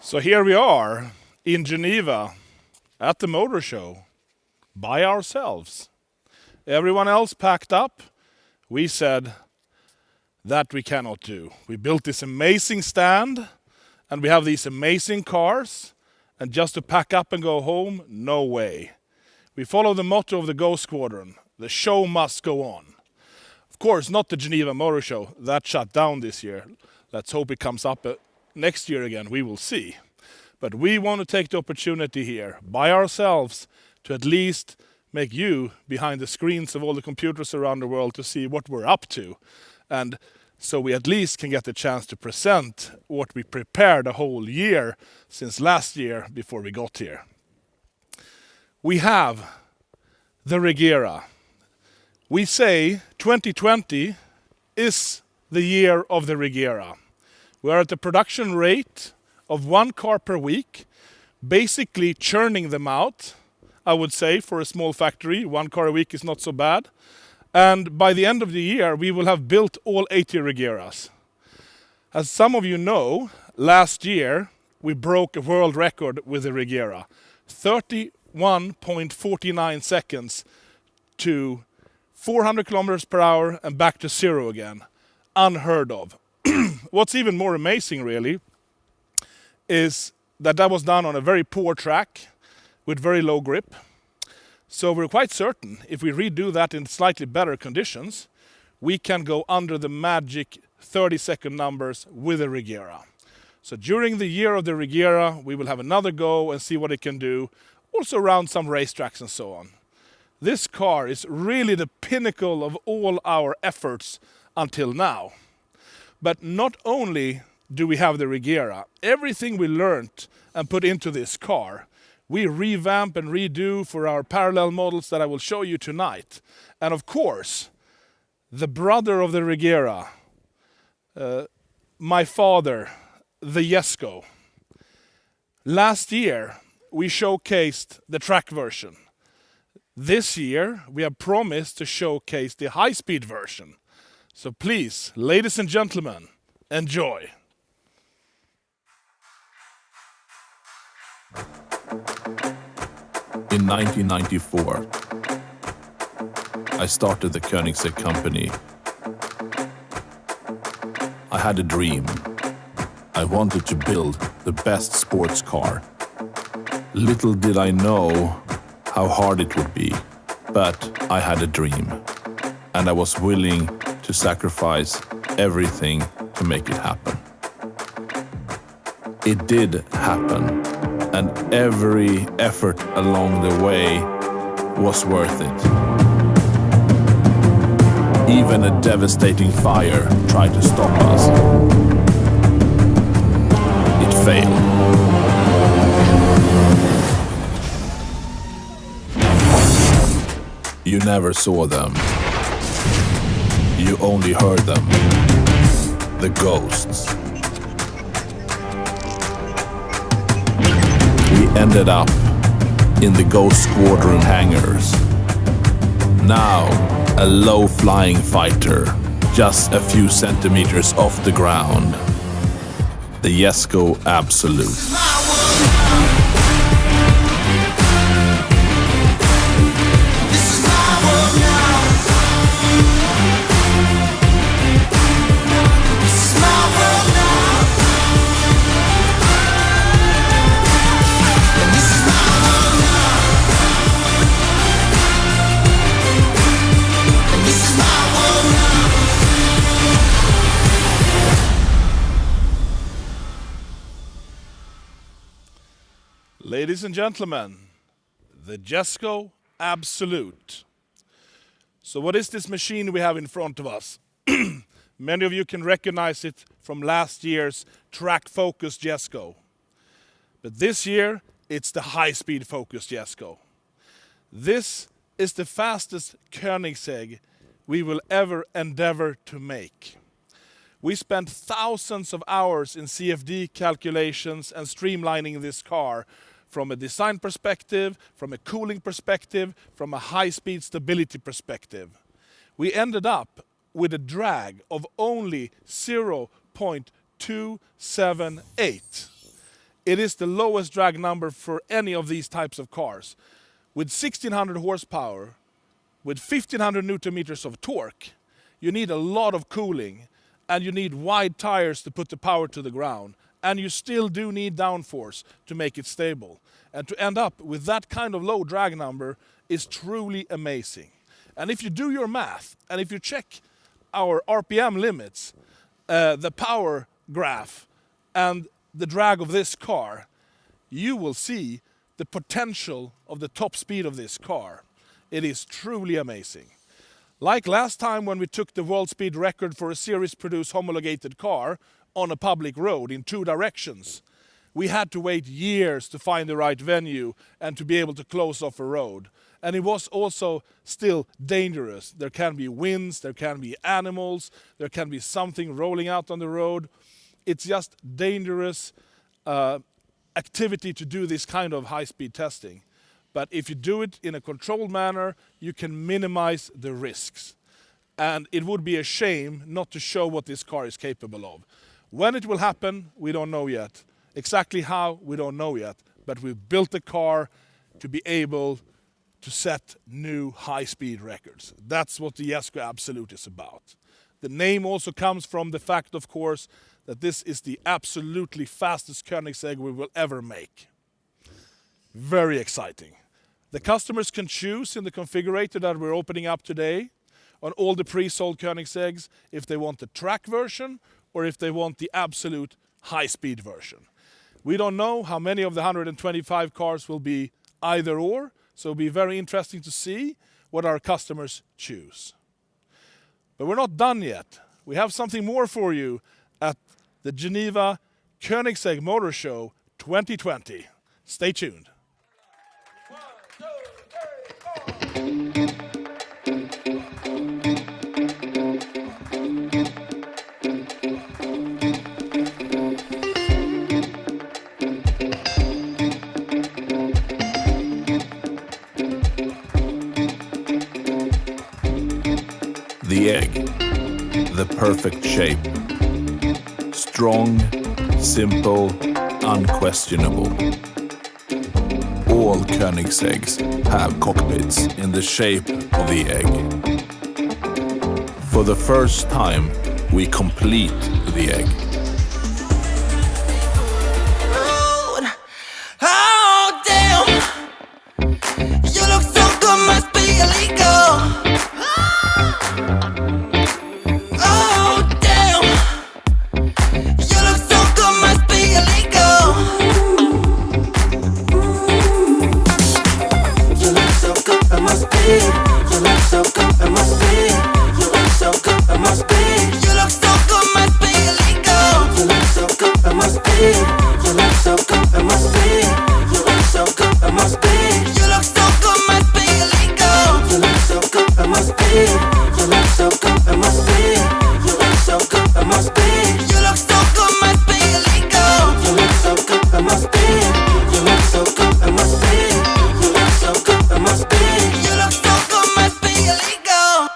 So here we are in Geneva at the motor show by ourselves. Everyone else packed up. We said that we cannot do. We built this amazing stand and we have these amazing cars, and just to pack up and go home, no way. We follow the motto of the Go Squadron: the show must go on. Of course, not the Geneva Motor Show. That shut down this year. Let's hope it comes up next year again. We will see. But we want to take the opportunity here by ourselves to at least make you behind the screens of all the computers around the world to see what we're up to. And so we at least can get the chance to present what we prepared a whole year since last year before we got here. We have the Regera. We say 2020 is the year of the Regera. We are at the production rate of 1 car per week, basically churning them out. I would say for a small factory, 1 car a week is not so bad. And by the end of the year, we will have built all 80 Regeras. As some of you know, last year we broke a world record with the Regera. 31.49 seconds to 400 kilometers per hour and back to zero again. Unheard of. What's even more amazing, really, is that was done on a very poor track with very low grip. So we're quite certain if we redo that in slightly better conditions, we can go under the magic 30-second numbers with the Regera. So during the year of the Regera, we will have another go and see what it can do, also around some racetracks and so on. This car is really the pinnacle of all our efforts until now. But not only do we have the Regera, everything we learned and put into this car, we revamp and redo for our parallel models that I will show you tonight. And of course, the brother of the Regera, my father, the Jesko. Last year, we showcased the track version. This year, we have promised to showcase the high-speed version. So please, ladies and gentlemen, enjoy. In 1994, I started the Koenigsegg company. I had a dream. I wanted to build the best sports car. Little did I know how hard it would be, but I had a dream, and I was willing to sacrifice everything to make it happen. It did happen, and every effort along the way was worth it. Even a devastating fire tried to stop us. It failed. You never saw them. You only heard them. The ghosts. We ended up in the Ghost Squadron hangars. Now, a low-flying fighter, just a few centimeters off the ground. The Jesko Absolute. Ladies and gentlemen, the Jesko Absolute. So what is this machine we have in front of us? Many of you can recognize it from last year's track-focused Jesko. But this year, it's the high-speed focused Jesko. This is the fastest Koenigsegg we will ever endeavor to make. We spent thousands of hours in CFD calculations and streamlining this car from a design perspective, from a cooling perspective, from a high-speed stability perspective. We ended up with a drag of only 0.278. It is the lowest drag number for any of these types of cars. With 1600 horsepower, with 1500 newton meters of torque, you need a lot of cooling, and you need wide tires to put the power to the ground, and you still do need downforce to make it stable. And to end up with that kind of low drag number is truly amazing. And if you do your math, and if you check our RPM limits, the power graph, and the drag of this car, you will see the potential of the top speed of this car. It is truly amazing. Like last time when we took the world speed record for a series-produced homologated car on a public road in 2 directions, we had to wait years to find the right venue and to be able to close off a road. And it was also still dangerous. There can be winds, there can be animals, there can be something rolling out on the road. It's just dangerous activity to do this kind of high-speed testing. But if you do it in a controlled manner, you can minimize the risks. And it would be a shame not to show what this car is capable of. When it will happen, we don't know yet. Exactly how, we don't know yet. But we've built the car to be able to set new high-speed records. That's what the Jesko Absolute is about. The name also comes from the fact, of course, that this is the absolutely fastest Koenigsegg we will ever make. Very exciting. The customers can choose in the configurator that we're opening up today on all the pre-sold Koenigsegg's if they want the track version or if they want the absolute high-speed version. We don't know how many of the 125 cars will be either or, so it'll be very interesting to see what our customers choose. But we're not done yet. We have something more for you at the Geneva Koenigsegg Motor Show 2020. Stay tuned. The egg, the perfect shape. Strong, simple, unquestionable. All Koenigseggs have cockpits in the shape of the egg. For the first time, we complete the egg. Oh, damn. You look so good, must be illegal. Oh, damn. You look so good, must be illegal. You look so good, it must be. You look so good, it must be. You look so good, it must be. You look so good, must be illegal. You look so good, it must be. You look so good, it must be. You look so good, it must be. You look so good, must be illegal. You look so good, it must be. You look so good, it must be. You look so good, it must be. You look so good, must be illegal. You look so good, it must be. You look so good, it must be. You look so good, it must be. You look so good, must be illegal.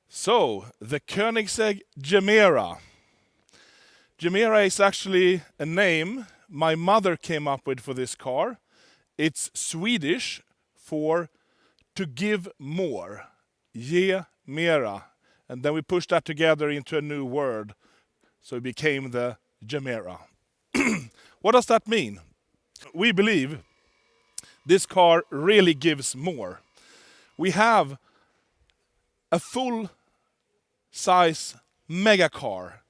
So, the Koenigsegg Gemera. Gemera is actually a name my mother came up with for this car. It's Swedish for to give more. Ge mera. And then we pushed that together into a new word. So it became the Gemera. What does that mean? We believe this car really gives more. We have a full-size mega car.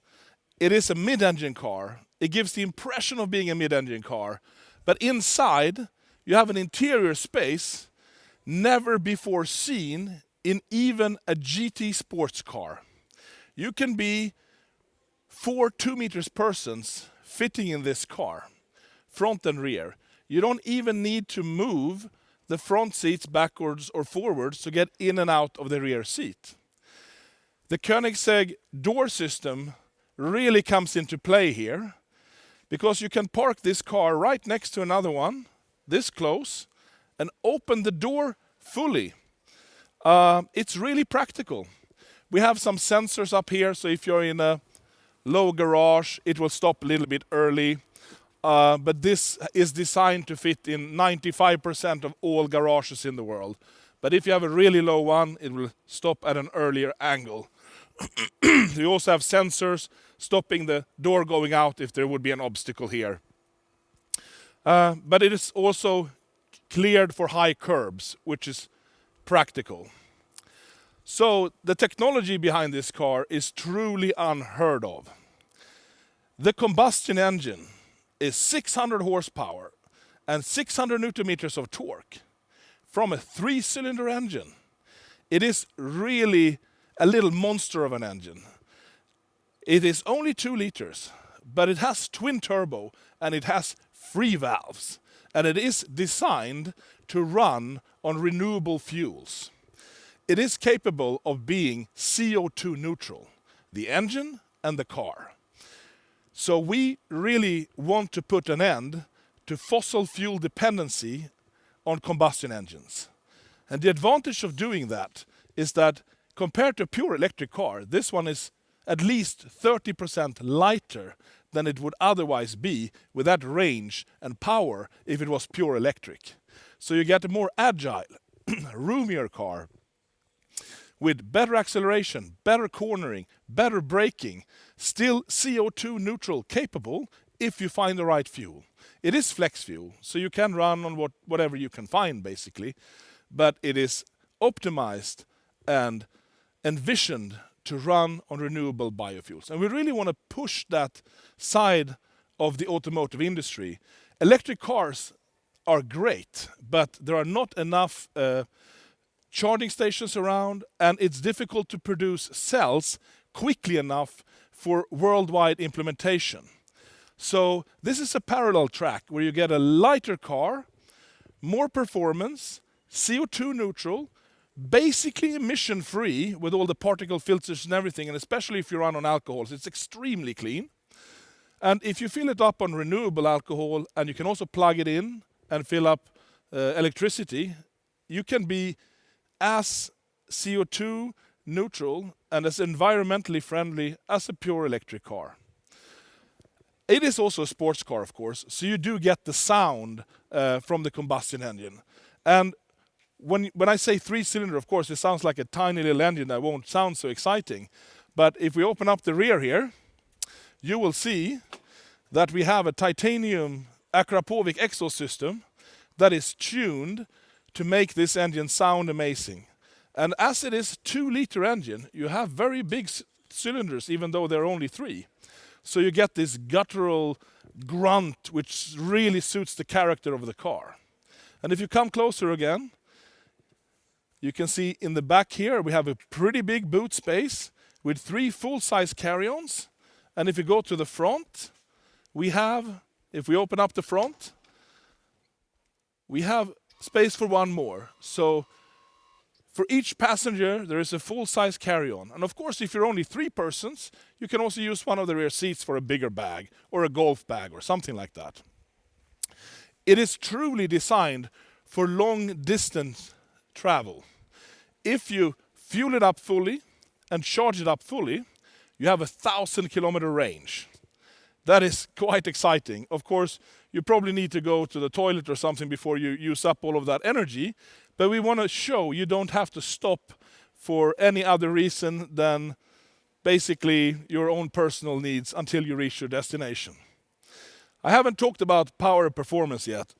It is a mid-engine car. It gives the impression of being a mid-engine car. But inside, you have an interior space never before seen in even a GT sports car. You can be 4 2-meter persons fitting in this car, front and rear. You don't even need to move the front seats backwards or forwards to get in and out of the rear seat. The Koenigsegg door system really comes into play here, because you can park this car right next to another one, this close, and open the door fully. It's really practical. We have some sensors up here, so if you're in a low garage, it will stop a little bit early. But this is designed to fit in 95% of all garages in the world. But if you have a really low one, it will stop at an earlier angle. You also have sensors stopping the door going out if there would be an obstacle here. But it is also cleared for high curbs, which is practical. So the technology behind this car is truly unheard of. The combustion engine is 600 horsepower and 600 newton meters of torque from a 3-cylinder engine. It is really a little monster of an engine. It is only 2 liters, but it has twin turbo and it has free valves, and it is designed to run on renewable fuels. It is capable of being CO2 neutral, the engine and the car. So we really want to put an end to fossil fuel dependency on combustion engines. And the advantage of doing that is that compared to a pure electric car, this one is at least 30% lighter than it would otherwise be with that range and power if it was pure electric. So you get a more agile, roomier car with better acceleration, better cornering, better braking, still CO2 neutral capable if you find the right fuel. It is flex fuel, so you can run on whatever you can find basically, but it is optimized and envisioned to run on renewable biofuels. And we really want to push that side of the automotive industry. Electric cars are great, but there are not enough charging stations around, and it's difficult to produce cells quickly enough for worldwide implementation. So this is a parallel track where you get a lighter car, more performance, CO2 neutral, basically emission free with all the particle filters and everything, and especially if you run on alcohols, it's extremely clean. And if you fill it up on renewable alcohol, and you can also plug it in and fill up electricity, you can be as CO2 neutral and as environmentally friendly as a pure electric car. It is also a sports car, of course, so you do get the sound from the combustion engine. And when I say 3-cylinder, of course, it sounds like a tiny little engine that won't sound so exciting. But if we open up the rear here, you will see that we have a titanium Akrapovic exhaust system that is tuned to make this engine sound amazing. And as it is 2-liter engine, you have very big cylinders, even though they're only 3. So you get this guttural grunt, which really suits the character of the car. And if you come closer again, you can see in the back here, we have a pretty big boot space with 3 full-size carry-ons. And if you go to the front, we have, if we open up the front, we have space for one more. So for each passenger, there is a full-size carry-on. And of course, if you're only 3 persons, you can also use one of the rear seats for a bigger bag or a golf bag or something like that. It is truly designed for long-distance travel. If you fuel it up fully and charge it up fully, you have a 1,000-kilometer range. That is quite exciting. Of course, you probably need to go to the toilet or something before you use up all of that energy, but we want to show you don't have to stop for any other reason than basically your own personal needs until you reach your destination. I haven't talked about power and performance yet.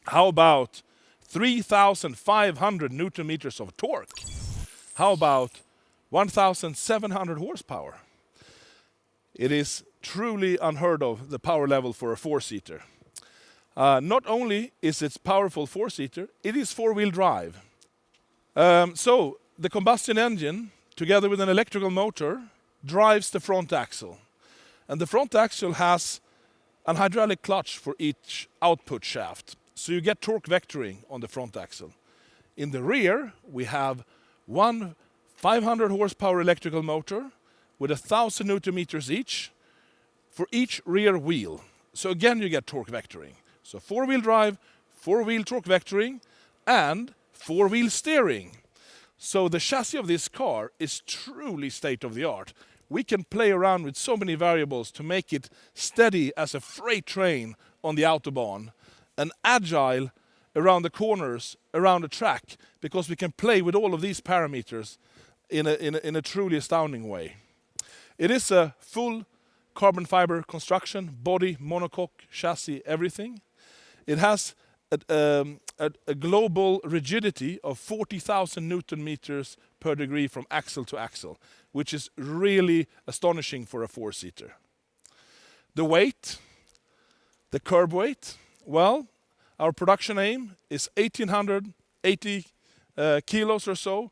How about 3,500 newton meters of torque? How about 1,700 horsepower? It is truly unheard of, the power level for a 4-seater. Not only is it powerful 4-seater, it is 4-wheel drive. So the combustion engine, together with an electrical motor, drives the front axle. And the front axle has an hydraulic clutch for each output shaft. So you get torque vectoring on the front axle. In the rear, we have one 500 horsepower electrical motor with 1,000 newton meters each for each rear wheel. So again, you get torque vectoring. So four-wheel drive, four-wheel torque vectoring, and four-wheel steering. So the chassis of this car is truly state-of-the-art. We can play around with so many variables to make it steady as a freight train on the Autobahn and agile around the corners, around the track, because we can play with all of these parameters in a truly astounding way. It is a full carbon fiber construction, body, monocoque, chassis, everything. It has a global rigidity of 40,000 newton meters per degree from axle to axle, which is really astonishing for a four-seater. The weight, the curb weight, well, our production aim is 1,880 kilos or so.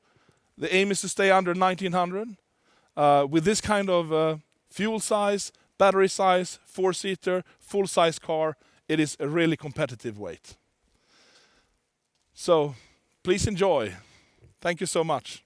The aim is to stay under 1,900. With this kind of fuel size, battery size, four-seater, full-size car, it is a really competitive weight. So please enjoy. Thank you so much.